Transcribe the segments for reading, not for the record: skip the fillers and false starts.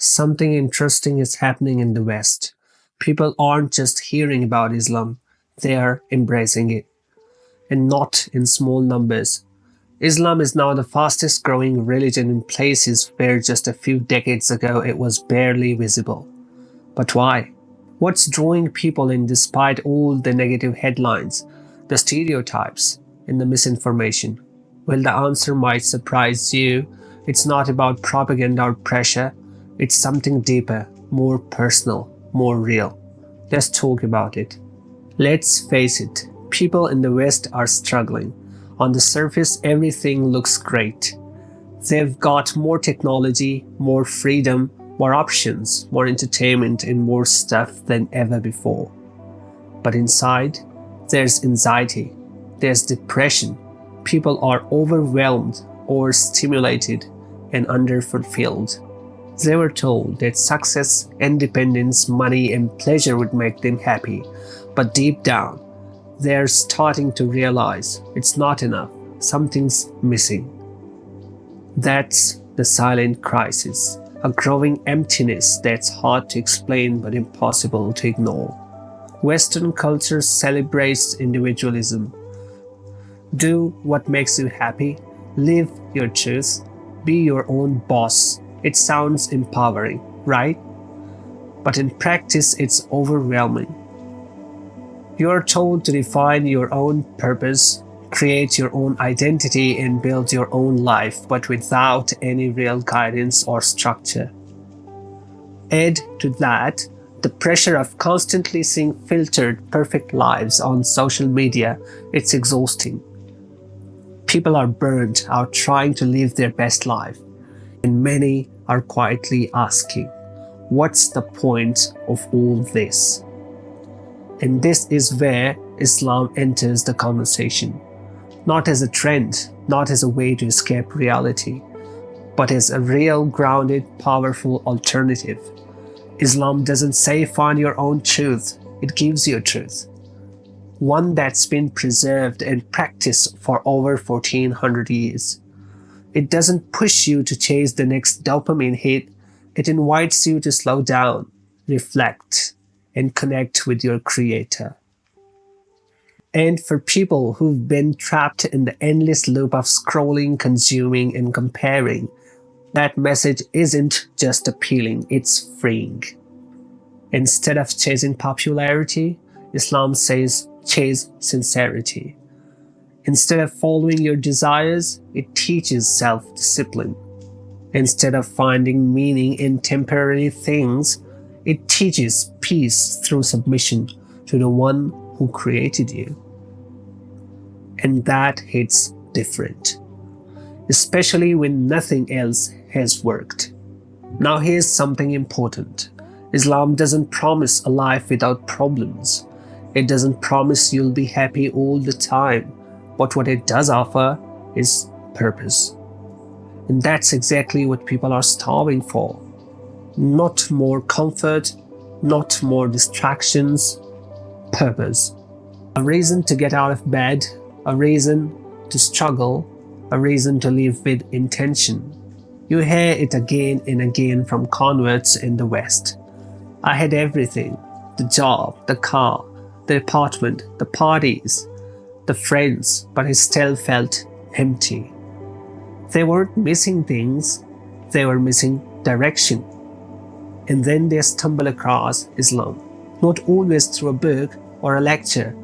Something interesting is happening in the West. People aren't just hearing about Islam, they are embracing it, and not in small numbers. Islam is now the fastest growing religion in places where just a few decades ago it was barely visible. But why? What's drawing people in despite all the negative headlines, the stereotypes, and the misinformation? Well, the answer might surprise you. It's not about propaganda or pressure. It's something deeper, more personal, more real. Let's talk about it. Let's face it, people in the West are struggling. On the surface, everything looks great. They've got more technology, more freedom, more options, more entertainment, and more stuff than ever before. But inside, there's anxiety, there's depression. People are overwhelmed, overstimulated, and underfulfilled. They were told that success, independence, money, and pleasure would make them happy, but deep down, they're starting to realize it's not enough. Something's missing. That's the silent crisis, a growing emptiness that's hard to explain but impossible to ignore. Western culture celebrates individualism. Do what makes you happy, live your truth, be your own boss. It sounds empowering, right? But in practice, it's overwhelming. You're told to define your own purpose, create your own identity, and build your own life, but without any real guidance or structure. Add to that the pressure of constantly seeing filtered, perfect lives on social media. It's exhausting. People are burnt out trying to live their best life, and many are quietly asking, what's the point of all this? And this is where Islam enters the conversation. Not as a trend, not as a way to escape reality, but as a real, grounded, powerful alternative. Islam doesn't say find your own truth, it gives you a truth. One that's been preserved and practiced for over 1400 years. It doesn't push you to chase the next dopamine hit, it invites you to slow down, reflect, and connect with your Creator. And for people who've been trapped in the endless loop of scrolling, consuming, and comparing, that message isn't just appealing, it's freeing. Instead of chasing popularity, Islam says chase sincerity. Instead of following your desires, it teaches self-discipline. Instead of finding meaning in temporary things, it teaches peace through submission to the one who created you. And that hits different, especially when nothing else has worked. Now here's something important. Islam doesn't promise a life without problems. It doesn't promise you'll be happy all the time, but what it does offer is purpose. And that's exactly what people are starving for. Not more comfort, not more distractions, purpose. A reason to get out of bed, a reason to struggle, a reason to live with intention. You hear it again and again from converts in the West. I had everything, the job, the car, the apartment, the parties, the friends, but I still felt empty. They weren't missing things, they were missing direction. And then they stumble across Islam, not always through a book or a lecture,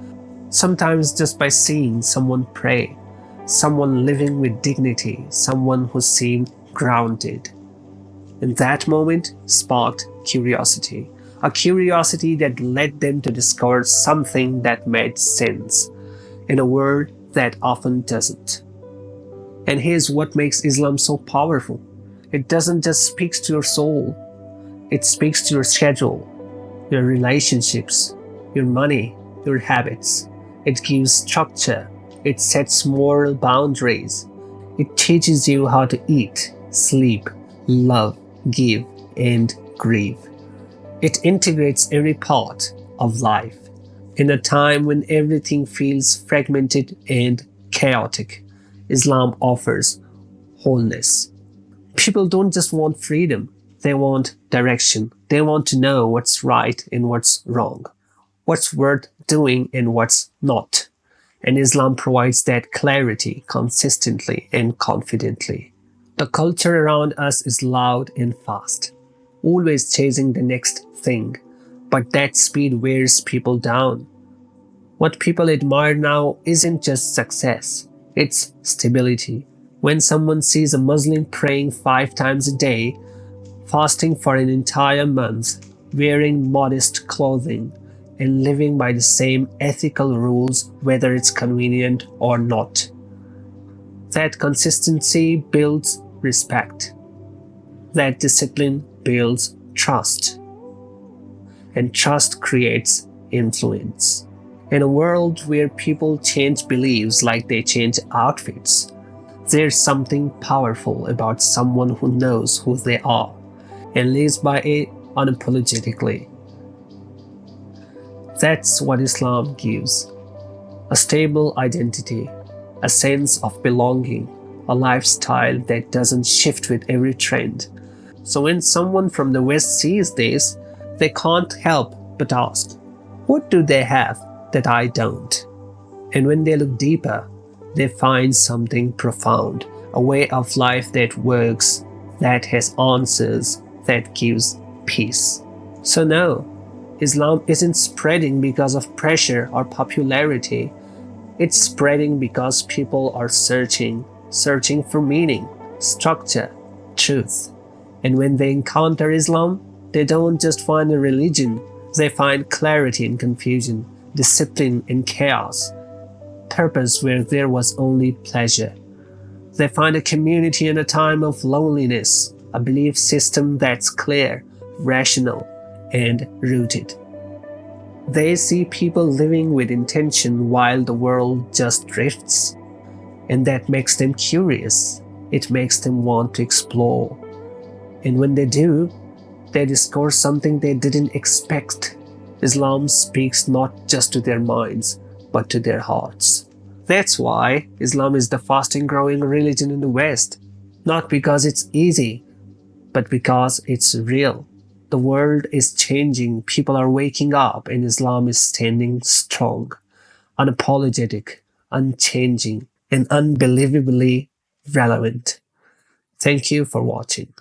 sometimes just by seeing someone pray, someone living with dignity, someone who seemed grounded. And that moment sparked curiosity, a curiosity that led them to discover something that made sense in a world that often doesn't. And here's what makes Islam so powerful. It doesn't just speak to your soul, it speaks to your schedule, your relationships, your money, your habits. It gives structure, it sets moral boundaries. It teaches you how to eat, sleep, love, give, and grieve. It integrates every part of life. In a time when everything feels fragmented and chaotic, Islam offers wholeness. People don't just want freedom, They want direction. They want to know what's right and what's wrong, what's worth doing and what's not. And Islam provides that clarity consistently and confidently. The culture around us is loud and fast, always chasing the next thing, but that speed wears people down. What people admire now isn't just success, it's stability. When someone sees a Muslim praying 5 times a day, fasting for an entire month, wearing modest clothing, and living by the same ethical rules whether it's convenient or not, that consistency builds respect. That discipline builds trust. And trust creates influence. In a world where people change beliefs like they change outfits, there's something powerful about someone who knows who they are and lives by it unapologetically. That's what Islam gives: a stable identity, a sense of belonging, a lifestyle that doesn't shift with every trend. So when someone from the West sees this, they can't help but ask, what do they have that I don't? And when they look deeper, they find something profound, a way of life that works, that has answers, that gives peace. So no, Islam isn't spreading because of pressure or popularity. It's spreading because people are searching for meaning, structure, truth. And when they encounter Islam, they don't just find a religion, they find clarity in confusion, discipline in chaos, purpose where there was only pleasure. They find a community in a time of loneliness, a belief system that's clear, rational, and rooted. They see people living with intention while the world just drifts. And that makes them curious. It makes them want to explore. And when they do, they discover something they didn't expect. Islam speaks not just to their minds, but to their hearts. That's why Islam is the fastest growing religion in the West. Not because it's easy, but because it's real. The world is changing, people are waking up, and Islam is standing strong, unapologetic, unchanging, and unbelievably relevant. Thank you for watching.